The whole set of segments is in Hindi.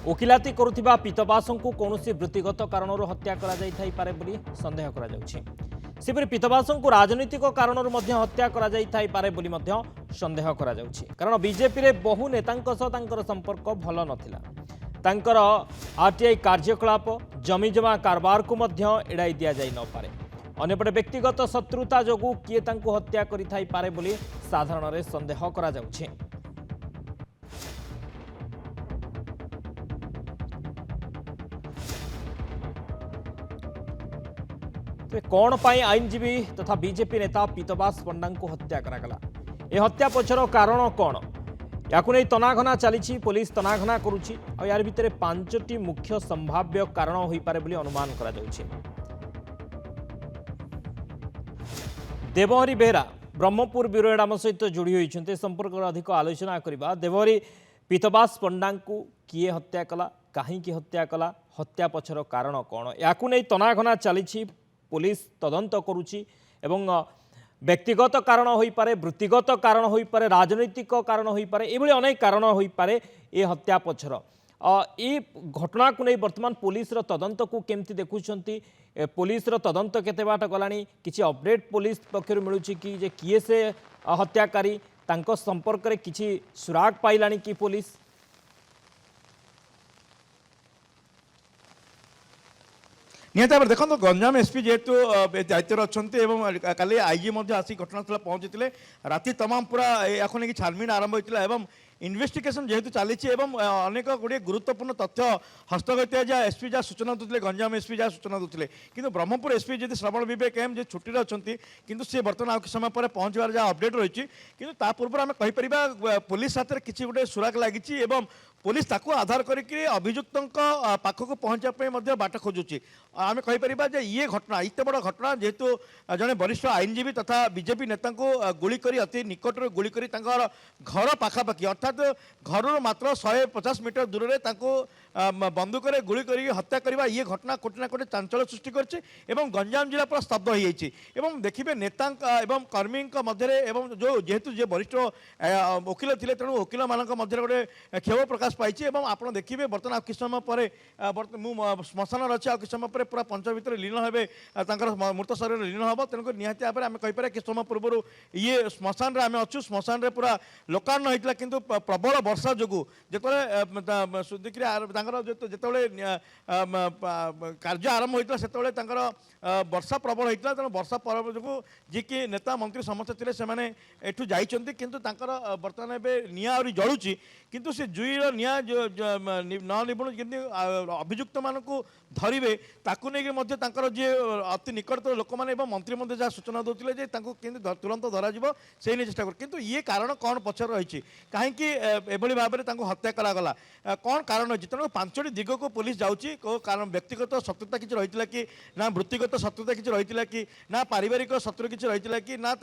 ओकिलाती करुथिबा पीतबासंकु कौनसी वृत्तिगत कारणରୁ हत्या करा जाई थाई पारे बोली संदेह करा जाउछि। सेपरि पीतबासंकु राजनीतिक कारणରୁ ମଧ୍ୟ हत्या करा जाई थाई पारे बोली ମଧ୍ୟ संदेह करा जाउछि। कारण बीजेपी रे बहु नेतांक सह तांकर संपर्क भल नथिला। तांकर आरटीआई कार्यकलाप जमीजमा कारबार को ମଧ୍ୟ एड़ाई दिया जाई न पारे। अन्यपटे व्यक्तिगत शत्रुता जोगु किए तांको हत्या करि थाई पारे बोली साधारण रे संदेह करा जाउछि। तो कौन पाई आईनजीवी तथा बीजेपी नेता पीतबास पंडा को हत्या करागला ए हत्या पछर कारण कौन या तनाघना चली पुलिस तनाघना करुच्ची यार भितर 5टी मुख्य संभाव्य कारण हो पारे बोली अनुमान करा जाउछि। देवहरी बेहरा ब्रह्मपुर ब्यूरो हेड आम सहित जोड़ी होती संपर्क अधिक आलोचना करवा। देवहरी पीतबास पंडा को किए हत्या कला कहीं हत्या कला हत्या पछर कारण कौन या तनाघना चली पुलिस तदंत करुच्ची एवं व्यक्तिगत कारण हो पारे वृत्तिगत कारण हो पारे राजनैतिक कारण हो पारे ये अनेक कारण हो पारे ये हत्या पछर ये घटना को नहीं वर्तमान पुलिस तदंत को केमती देखुंट पुलिस तदंत केते बाट गलानी किसी अपडेट पुलिस पक्षर मिलूँ कि जे किए से हत्याकारी तांको संपर्क रे किसी सुराग पाइलानी कि पुलिस निहत भाव देखो गंजाम एसपी जेहेतु दायित्व अच्छा काली आईजी आसी घटनास्थल पहुंची राति तमाम पूरा या छानबीन आरंभ होता है इन्वेस्टिगेशन जेहेतु चली अनेक गुड़े गुरुत्वपूर्ण तथ्य हस्तगत जहाँ एसपी जहाँ सूचना दूसरे गंजाम एसपी जहाँ सूचना दूसरे कि ब्रह्मपुर एसपी जी श्रवण विवेक एम जो छुट्टी अच्छा किंतु सी बर्तमान आ समय पर पहुँचवार जहाँ अपडेट रही कि पूर्व आम कहीपर पुलिस हाथ में किसी गोटे सुराग लगी पुलिस ताकू आधार करके अभियुक्त पाखक पहुँचापी बाट खोजुची आम कहीपर ये घटना एत बड़ घटना जेहेतु जड़े वरिष्ठ आईनजीवी तथा बीजेपी नेता गुली कर अति निकट गुली कर घर पाखापाखि अर्थात घर मात्र 150 मीटर दूर में बंदूक गुली कर हत्या करवा ये घटना कोटि ना कोटि चांचल्य सृष्टि करछि एवं गंजाम जिला पूरा स्तब्ध हो जाइछि एवं देखिए नेता एवं कर्मी मध्य जो जेहेतु जे वरिष्ठ वकिल थे तेणु वकिल मान गोटे क्षोभ प्रकाश पाई आप देखिए बर्तमान किस समय पर श्मशान अच्छे किस समय पर पूरा पंच भितर लीन हे मृत शरीर लीन हम तेणुक निहती भाव में आम कहीपर कि समय पूर्व ये श्मशान आम अच्छु श्मशान पूरा लोकान्न होता कि प्रबल वर्षा जो जो जिते कार्य आरंभ होता से वर्षा प्रबल होता तेणु वर्षा प्रबल जो जी कि नेता मंत्री समस्त थे से जाइंट किंतु बर्तमान एवं निआ आहरी जलुची किंतु से जुईर निआ न निबुण कि अभियुक्त मान धरवे ताकू नहीं जी अति निकटतर लोक मैंने मंत्री जहाँ सूचना दूसरे तुरंत धर से चेष्टा कर किंतु ये कारण कौन पचर रही कहीं एभली भाव में हत्या करागला कौन कारण अच्छी तेणु 5टी दिग को पुलिस जाऊँगी कारण व्यक्तिगत शत्रुता किसी रही कि ना वृत्तिगत शत्रुता किसी रही कि ना पारिवारिक शत्रु किसी रही कि ना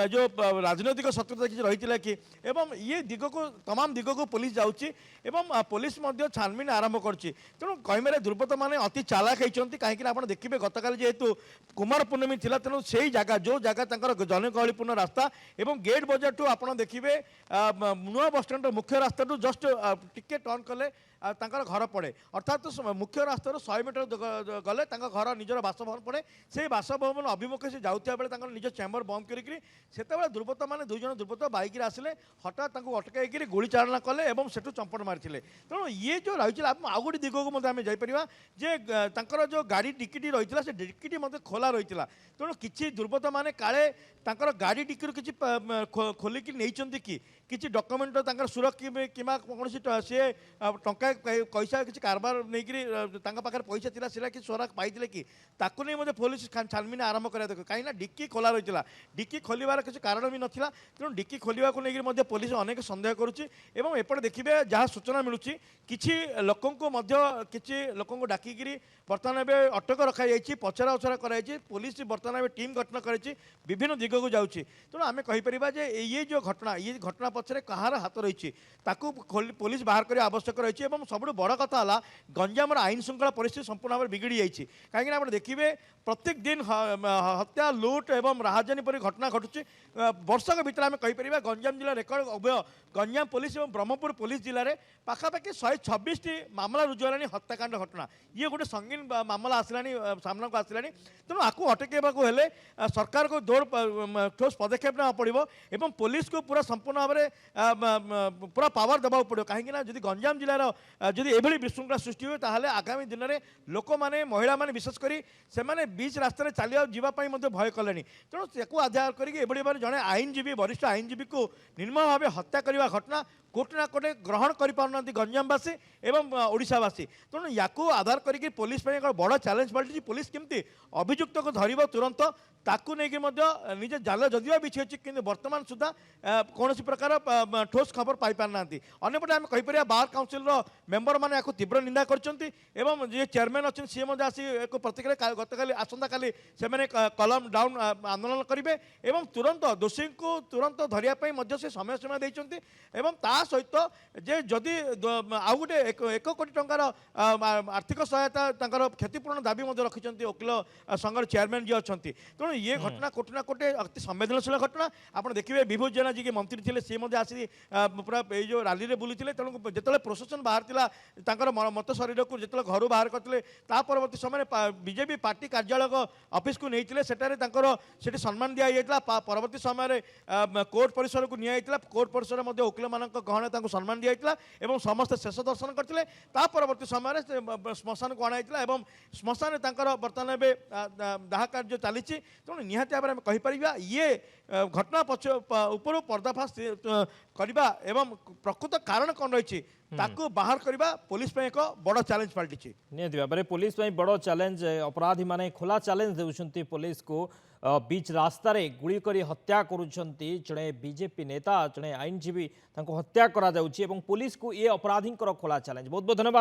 जो राजनैतिक शत्रुता किसी रही कि एवं ये दिग को तमाम दिग को पुलिस जाऊँगी पुलिस छानबीन आरंभ करछि तेणु कहीमे दुर्बृत्त मैंने अति चालाक होती कहीं आप देखिए गतकाल जेहेतु कुमार पूर्णमी थी तेणु से जगह जो जगह जनगहलीपूर्ण रास्ता एवं गेट बजार ठू आप देखिए नुआ बस स्टैंड मुख्य रास्ता टू जस्ट टिके टर्न कले घर पड़े अर्थात मुख्य रास्तार 100 मीटर गले घर निजर बासभवन पड़े से बासभवन अभिमुखे से जाऊा बेले निज चैम्बर बंद करते दुर्बृत्त मैंने 2 जन दुर्बृत्त बाइक आसिले हठात अटकाई गोली चालना कले और सेठू चंपट मारी तेणु ये जो रही आउ गोटे दिग को जापर जे जो गाड़ी डिक्की रही से डिक्की खोला रही तेणु किसी दुर्बृत्त मैंने काले गाड़ी डिक्की किसी खोलिकी नहीं कि डॉक्यूमेंट सुरक्षा कि कौन सी टंका पैसा किसी कारबार नहीं पाखे पैसा थी सीला कि सोराक पाई कि ताकू नहीं मुझे पुलिस छानबीन आरंभ करा देख कहीं डिक्की खोला रही डिक्की खोलार किसी कारण भी नाला तेणु डिक्की खोलने को लेकिन पुलिस अनेक सन्देह करुँचे देखिए जहाँ सूचना मिलूँ किसी लोक किसी लोक डाकिकी बर्तमान एवं अटक रखा पचरा उचरा कर पुलिस बर्तमान टीम गठन कर विभिन्न दिग को जाऊँगी तेणु आम कहीपर ये जो घटना पछरे कहार हाथ रही पुलिस बाहर करने आवश्यक रही सब बड़ कथा गंजाम आईन श्रृंखला परिस्थिति संपूर्ण भाव बिगड़ी जाइए कहीं आप देखिए प्रत्येक दिन हत्या लुट एवं राहजानी परी घटना घटुची वर्षक भितर आम कहीपर गंजाम जिला रेकर्ड अभय गंजाम पुलिस और ब्रह्मपुर पुलिस जिले में पाखापाखि 126टी मामला रुजु है हत्याकांड घटना ये गोटे संगीन मामला आसला सामना को आसला तेणु आपको अटकेबा हेले सरकार को दौड़ ठोस पदक्षेप ना पड़ो एवं पुलिस को पूरा संपूर्ण भाव में पूरा पावर देवा पड़ो कहीं जब गंजाम जिलार जदि एभली विशृंखला सृष्टि हुए ताहले आगामी दिन में लोक मैंने महिला मैंने विशेषकर से बीच रास्तार चलिया भय कले तेणु से आधार कर जड़े आईनजीवी वरिष्ठ आईनजीवी को निर्मम भाव हत्या करने घटना कोटे ना कोटे ग्रहण कर गंजामवासी एवं ओडावासी तेणु या आधार करके पुलिस एक बड़ चैलेंज पलटि पुलिस केमती अभियुक्त को धरब तुरंत ताकू नहीं निजे जाल जदिव बिछी अच्छी कि बर्तमान सुधा कौन प्रकार ठोस खबर पाई पारना अंपटे आम कहीपर बार काउंसिल मेंबर मैंने तीव्र निंदा कर चेयरमैन अच्छे सी आसी एक प्रतिक्रिया गतकाली आसंता काली से कलम डाउन आंदोलन करेंगे एवं तुरंत दोषी को तुरंत धरने से समय समय देते ता सहित जे जदि आउ गोटे 1 कोटी टंकार आर्थिक सहायता क्षतिपूरण दाबी रखिंट वकिल संघर चेयरमैन जी अच्छा तेणु ये घटना कोटे ना कोटे अति संवेदनशील घटना आप देखिए विभू जेना जी की मंत्री थे सी आसी पूरा जो रैली में बुली तेणु जो प्रोसेसन बाहर मत शरीर को जो घर बाहर करते परवर्त समय बीजेपी पार्टी कार्यालय ऑफिस को नहीं से सम्मान दी परवर्त समय कोर्ट परिसर को नहीं कोर्ट परिसर में वकिल मान गहना सम्मान दी जाता समस्त शेष दर्शन करते परवर्त समय श्मशान को अणाई श्मशान बर्तमान दाह कार्य चली तेणु निहत भाव में कहीपर ये घटना पक्ष ऊपर पर्दाफाश करवा एवं प्रकृत कारण कौन रही ताकू बाहर करवा पुलिस एक बड़ चैलेंज पलटि निहत भाव में पुलिस बड़ चैलेंज अपराधी माने खोला चैलेंज देउछंती पुलिस को बीच रास्तार गुड़ी करी हत्या करुछंती जड़े बीजेपी नेता जड़े आईनजीवी हत्या करा जाउछि एवं पुलिस को ये अपराधी खोला चैलेंज बहुत बहुत धन्यवाद।